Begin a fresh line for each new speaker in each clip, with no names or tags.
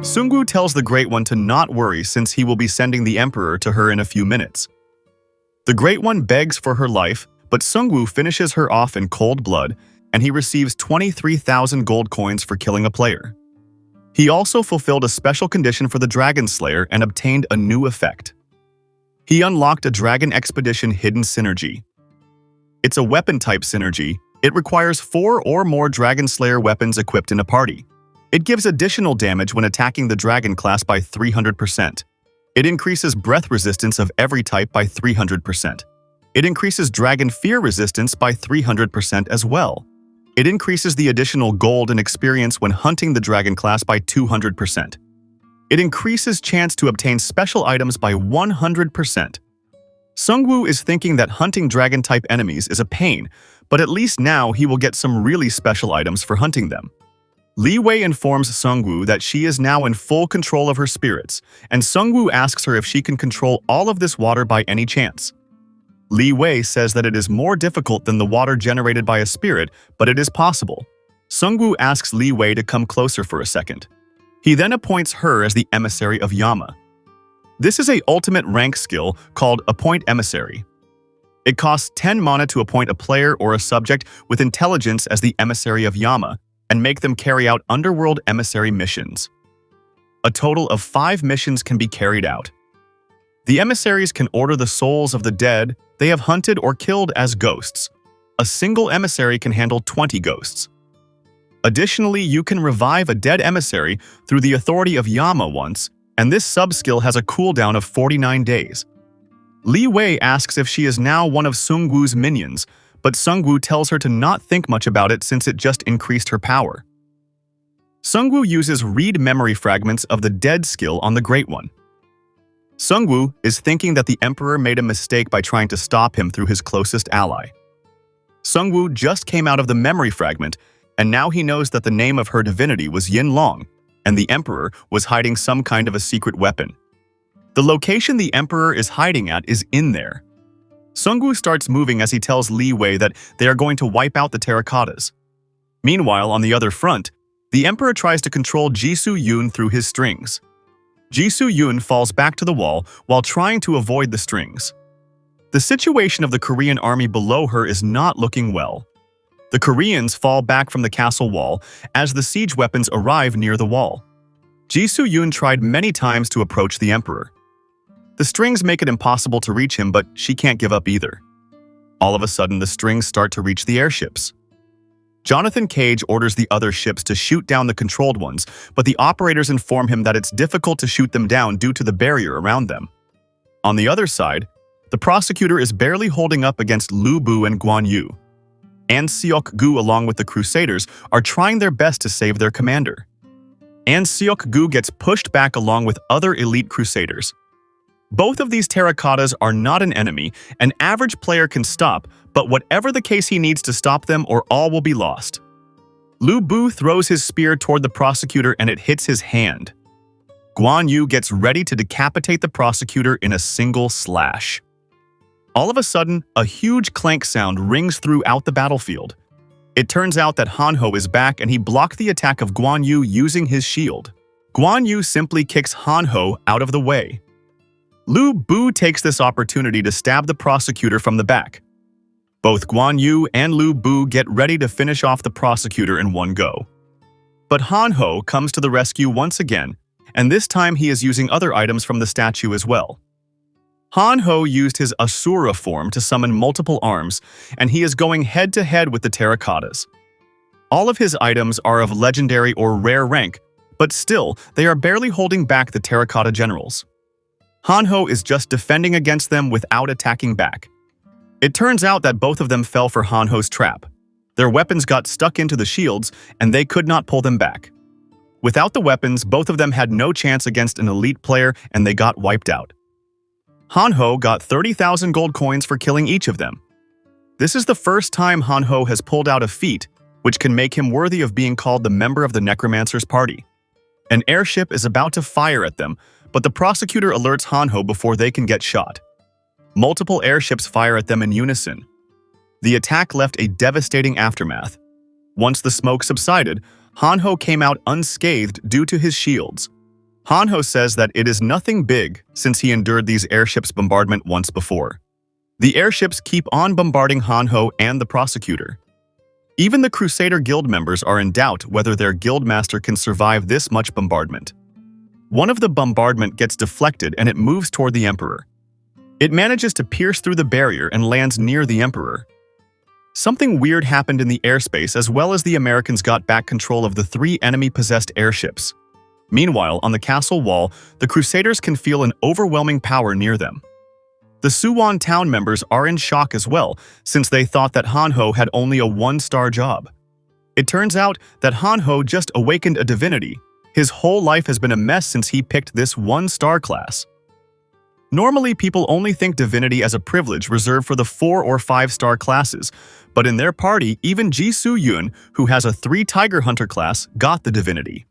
Sungwoo tells the Great One to not worry since he will be sending the Emperor to her in a few minutes. The Great One begs for her life, but Sungwoo finishes her off in cold blood, and he receives 23,000 gold coins for killing a player. He also fulfilled a special condition for the Dragon Slayer and obtained a new effect. He unlocked a Dragon Expedition Hidden Synergy. It's a weapon-type synergy. It requires 4 or more Dragon Slayer weapons equipped in a party. It gives additional damage when attacking the Dragon class by 300%. It increases breath resistance of every type by 300%. It increases Dragon Fear resistance by 300% as well. It increases the additional gold and experience when hunting the Dragon class by 200%. It increases chance to obtain special items by 100%. Sungwoo is thinking that hunting Dragon-type enemies is a pain, but at least now he will get some really special items for hunting them. Li Wei informs Sungwoo that she is now in full control of her spirits, and Sungwoo asks her if she can control all of this water by any chance. Li Wei says that it is more difficult than the water generated by a spirit, but it is possible. Sungwoo asks Li Wei to come closer for a second. He then appoints her as the emissary of Yama. This is a ultimate rank skill called Appoint Emissary. It costs 10 mana to appoint a player or a subject with intelligence as the emissary of Yama, and make them carry out underworld emissary missions. A total of 5 missions can be carried out. The emissaries can order the souls of the dead they have hunted or killed as ghosts. A single emissary can handle 20 ghosts. Additionally, you can revive a dead emissary through the authority of Yama once, and this sub-skill has a cooldown of 49 days. Li Wei asks if she is now one of Sungwoo's minions, but Sungwoo tells her to not think much about it since it just increased her power. Sungwoo uses read memory fragments of the dead skill on the Great One. Sungwoo is thinking that the Emperor made a mistake by trying to stop him through his closest ally. Sungwoo just came out of the memory fragment, and now he knows that the name of her divinity was Yin Long, and the Emperor was hiding some kind of a secret weapon. The location the Emperor is hiding at is in there. Sungwoo starts moving as he tells Li Wei that they are going to wipe out the terracottas. Meanwhile, on the other front, the Emperor tries to control Jisoo Yoon through his strings. Jisoo Yoon falls back to the wall while trying to avoid the strings. The situation of the Korean army below her is not looking well. The Koreans fall back from the castle wall as the siege weapons arrive near the wall. Jisoo Yoon tried many times to approach the Emperor. The strings make it impossible to reach him, but she can't give up either. All of a sudden, the strings start to reach the airships. Jonathan Cage orders the other ships to shoot down the controlled ones, but the operators inform him that it's difficult to shoot them down due to the barrier around them. On the other side, the prosecutor is barely holding up against Lu Bu and Guan Yu. An Seok-gu along with the Crusaders are trying their best to save their commander. An Seok-gu gets pushed back along with other elite Crusaders. Both of these terracottas are not an enemy, an average player can stop, but whatever the case he needs to stop them or all will be lost. Lu Bu throws his spear toward the prosecutor and it hits his hand. Guan Yu gets ready to decapitate the prosecutor in a single slash. All of a sudden, a huge clank sound rings throughout the battlefield. It turns out that Hanho is back and he blocked the attack of Guan Yu using his shield. Guan Yu simply kicks Hanho out of the way. Lu Bu takes this opportunity to stab the prosecutor from the back. Both Guan Yu and Lu Bu get ready to finish off the prosecutor in one go. But Hanho comes to the rescue once again, and this time he is using other items from the statue as well. Hanho used his Asura form to summon multiple arms, and he is going head-to-head with the terracottas. All of his items are of legendary or rare rank, but still, they are barely holding back the terracotta generals. Hanho is just defending against them without attacking back. It turns out that both of them fell for Hanho's trap. Their weapons got stuck into the shields, and they could not pull them back. Without the weapons, both of them had no chance against an elite player, and they got wiped out. Hanho got 30,000 gold coins for killing each of them. This is the first time Hanho has pulled out a feat, which can make him worthy of being called the member of the Necromancer's party. An airship is about to fire at them, but the prosecutor alerts Hanho before they can get shot. Multiple airships fire at them in unison. The attack left a devastating aftermath. Once the smoke subsided, Hanho came out unscathed due to his shields. Hanho says that it is nothing big since he endured these airships' bombardment once before. The airships keep on bombarding Hanho and the prosecutor. Even the Crusader Guild members are in doubt whether their guildmaster can survive this much bombardment. One of the bombardment gets deflected and it moves toward the Emperor. It manages to pierce through the barrier and lands near the Emperor. Something weird happened in the airspace as well as the Americans got back control of the 3 enemy-possessed airships. Meanwhile, on the castle wall, the Crusaders can feel an overwhelming power near them. The Suwon town members are in shock as well, since they thought that Hanho had only a 1-star job. It turns out that Hanho just awakened a divinity. His whole life has been a mess since he picked this 1-star class. Normally, people only think divinity as a privilege reserved for the 4 or 5-star classes, but in their party, even Ji Soo-yoon, who has a 3 Tiger Hunter class, got the divinity.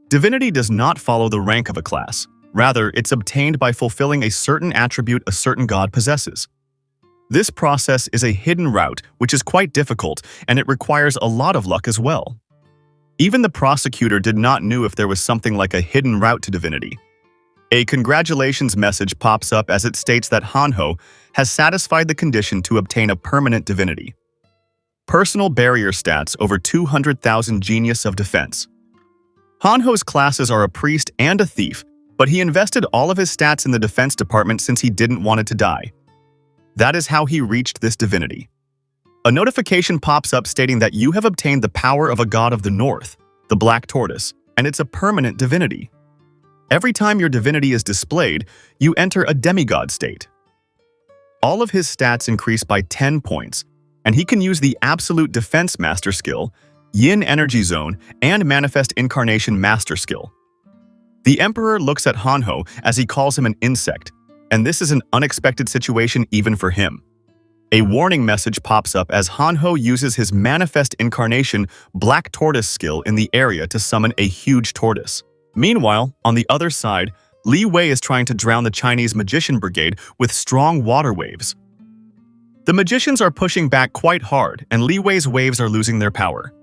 Divinity does not follow the rank of a class. Rather, it's obtained by fulfilling a certain attribute a certain god possesses. This process is a hidden route, which is quite difficult, and it requires a lot of luck as well. Even the prosecutor did not know if there was something like a hidden route to divinity. A congratulations message pops up as it states that Hanho has satisfied the condition to obtain a permanent divinity. Personal barrier stats over 200,000 Genius of Defense. Hanho's classes are a priest and a thief, but he invested all of his stats in the defense department since he didn't want it to die. That is how he reached this divinity. A notification pops up stating that you have obtained the power of a god of the north, the Black Tortoise, and it's a permanent divinity. Every time your divinity is displayed, you enter a demigod state. All of his stats increase by 10 points, and he can use the Absolute Defense Master skill, Yin Energy Zone, and Manifest Incarnation Master skill. The Emperor looks at Hanho as he calls him an insect, and this is an unexpected situation even for him. A warning message pops up as Hanho uses his Manifest Incarnation Black Tortoise skill in the area to summon a huge tortoise. Meanwhile, on the other side, Li Wei is trying to drown the Chinese magician brigade with strong water waves. The magicians are pushing back quite hard, and Li Wei's waves are losing their power.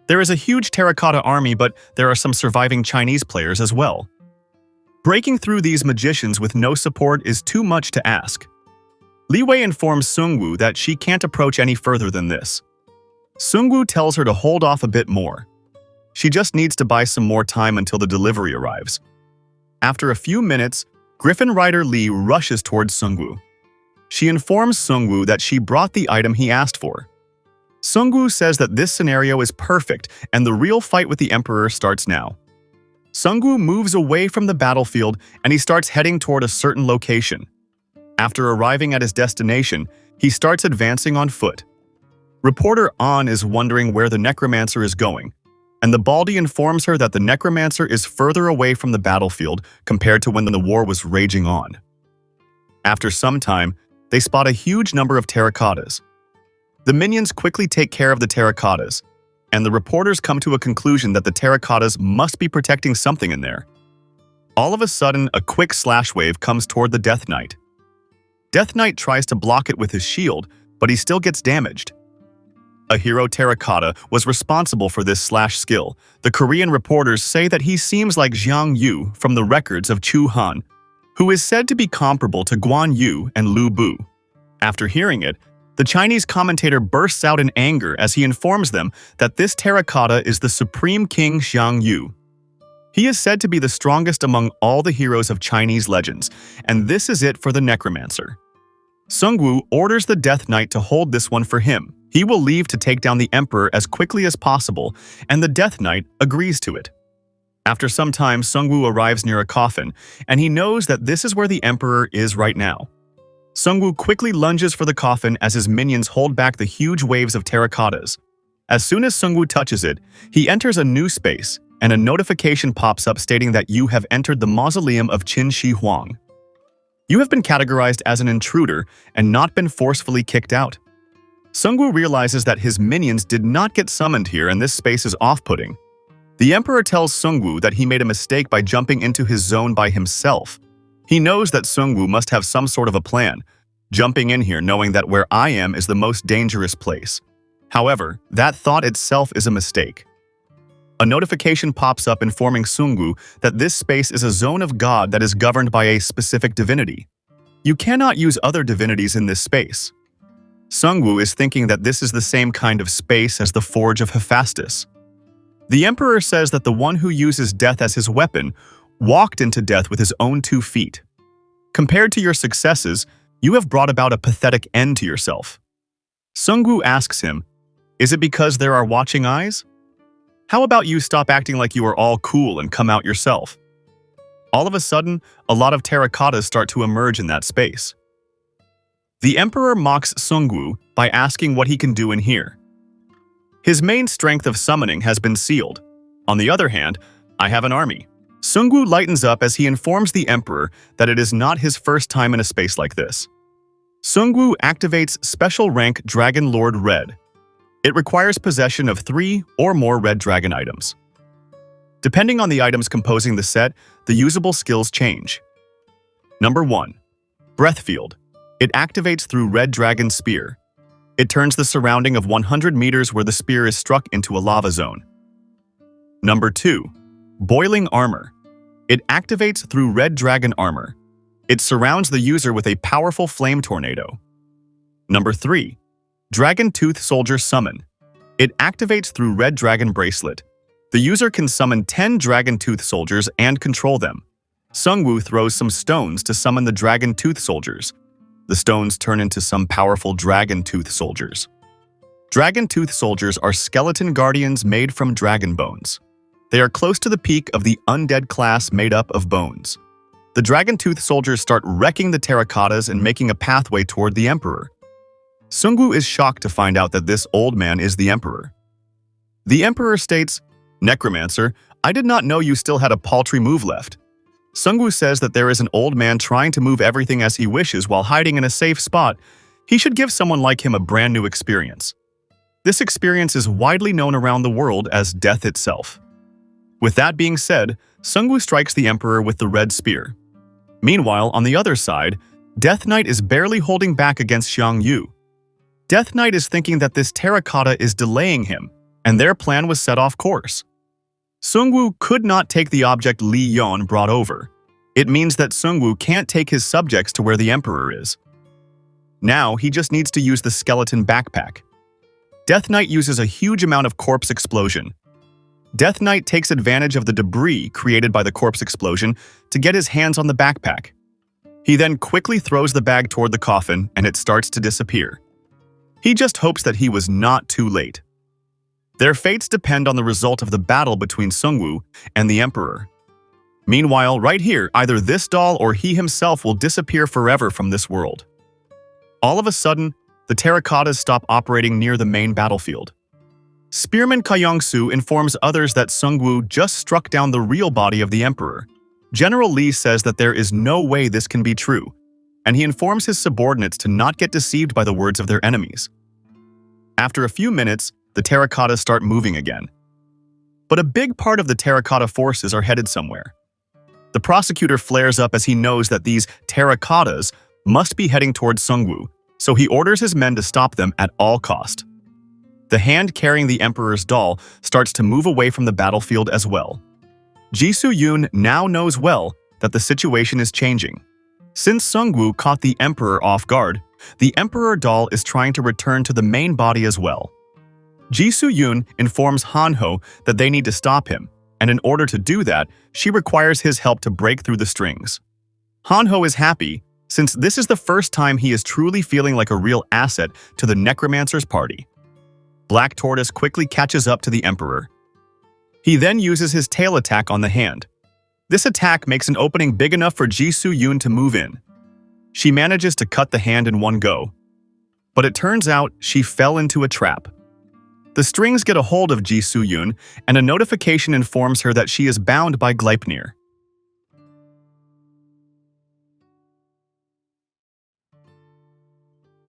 There is a huge terracotta army, but there are some surviving Chinese players as well. Breaking through these magicians with no support is too much to ask. Li Wei informs Sungwoo that she can't approach any further than this. Sungwoo tells her to hold off a bit more. She just needs to buy some more time until the delivery arrives. After a few minutes, Griffin Rider Lee rushes towards Sungwoo. She informs Sungwoo that she brought the item he asked for. Sungwoo says that this scenario is perfect and the real fight with the Emperor starts now. Sungwoo moves away from the battlefield and he starts heading toward a certain location. After arriving at his destination, he starts advancing on foot. Reporter An is wondering where the Necromancer is going, and the Baldy informs her that the Necromancer is further away from the battlefield compared to when the war was raging on. After some time, they spot a huge number of terracottas. The minions quickly take care of the terracottas, and the reporters come to a conclusion that the terracottas must be protecting something in there. All of a sudden, a quick slash wave comes toward the Death Knight. Death Knight tries to block it with his shield, but he still gets damaged. A hero terracotta was responsible for this slash skill. The Korean reporters say that he seems like Jiang Yu from the records of Chu Han, who is said to be comparable to Guan Yu and Lu Bu. After hearing it, the Chinese commentator bursts out in anger as he informs them that this terracotta is the Supreme King Xiang Yu. He is said to be the strongest among all the heroes of Chinese legends, and this is it for the Necromancer. Sungwoo orders the Death Knight to hold this one for him. He will leave to take down the Emperor as quickly as possible, and the Death Knight agrees to it. After some time, Sungwoo arrives near a coffin, and he knows that this is where the Emperor is right now. Sungwoo quickly lunges for the coffin as his minions hold back the huge waves of terracottas. As soon as Sungwoo touches it, he enters a new space, and a notification pops up stating that you have entered the mausoleum of Qin Shi Huang. You have been categorized as an intruder and not been forcefully kicked out. Sungwoo realizes that his minions did not get summoned here and this space is off-putting. The Emperor tells Sungwoo that he made a mistake by jumping into his zone by himself. He knows that Sungwoo must have some sort of a plan, jumping in here knowing that where I am is the most dangerous place. However, that thought itself is a mistake. a notification pops up informing Sungwoo that this space is a zone of God that is governed by a specific divinity. You cannot use other divinities in this space. Sungwoo is thinking that this is the same kind of space as the Forge of Hephaestus. The Emperor says that the one who uses death as his weapon walked into death with his own 2 feet. Compared to your successes, you have brought about a pathetic end to yourself. Sungwoo asks him, "Is it because there are watching eyes? How about you stop acting like you are all cool and come out yourself?" All of a sudden, a lot of terracottas start to emerge in that space. The Emperor mocks Sungwoo by asking what he can do in here. His main strength of summoning has been sealed. On the other hand, I have an army. Sungwoo lightens up as he informs the Emperor that it is not his first time in a space like this. Sungwoo activates Special Rank Dragon Lord Red. It requires possession of 3 or more Red Dragon items. Depending on the items composing the set, the usable skills change. Number 1. Breath Field. It activates through Red Dragon Spear. It turns the surrounding of 100 meters where the spear is struck into a lava zone. Number 2. Boiling Armor. It activates through Red Dragon Armor. It surrounds the user with a powerful flame tornado. Number 3. Dragon Tooth Soldier Summon. It activates through Red Dragon Bracelet. The user can summon 10 Dragon Tooth Soldiers and control them. Sungwoo throws some stones to summon the Dragon Tooth Soldiers. The stones turn into some powerful Dragon Tooth Soldiers. Dragon Tooth Soldiers are skeleton guardians made from dragon bones. They are close to the peak of the undead class made up of bones. The Dragon Tooth Soldiers start wrecking the terracottas and making a pathway toward the Emperor. Sungwoo is shocked to find out that this old man is the Emperor. The Emperor states, "Necromancer, I did not know you still had a paltry move left." Sungwoo says that there is an old man trying to move everything as he wishes while hiding in a safe spot. He should give someone like him a brand new experience. This experience is widely known around the world as death itself. With that being said, Sungwoo strikes the Emperor with the red spear. Meanwhile, on the other side, Death Knight is barely holding back against Xiang Yu. Death Knight is thinking that this terracotta is delaying him, and their plan was set off course. Sungwoo could not take the object Li Yon brought over. It means that Sungwoo can't take his subjects to where the Emperor is. Now, he just needs to use the skeleton backpack. Death Knight uses a huge amount of corpse explosion. Death Knight takes advantage of the debris created by the corpse explosion to get his hands on the backpack. He then quickly throws the bag toward the coffin and it starts to disappear. He just hopes that he was not too late. Their fates depend on the result of the battle between Sungwoo and the Emperor. Meanwhile, right here, either this doll or he himself will disappear forever from this world. All of a sudden, the terracottas stop operating near the main battlefield. Spearman Kayongsu informs others that Sungwoo just struck down the real body of the Emperor. General Li says that there is no way this can be true, and he informs his subordinates to not get deceived by the words of their enemies. After a few minutes, the terracottas start moving again. But a big part of the terracotta forces are headed somewhere. The prosecutor flares up as he knows that these terracottas must be heading towards Sungwoo, so he orders his men to stop them at all cost. The hand carrying the Emperor's doll starts to move away from the battlefield as well. Jisoo Yoon now knows well that the situation is changing. Since Sungwoo caught the Emperor off guard, the Emperor doll is trying to return to the main body as well. Jisoo Yoon informs Hanho that they need to stop him, and in order to do that, she requires his help to break through the strings. Hanho is happy, since this is the first time he is truly feeling like a real asset to the Necromancer's party. Black Tortoise quickly catches up to the Emperor. He then uses his tail attack on the hand. This attack makes an opening big enough for Jisoo Yoon to move in. She manages to cut the hand in one go. But it turns out she fell into a trap. The strings get a hold of Jisoo Yoon, and a notification informs her that she is bound by Gleipnir.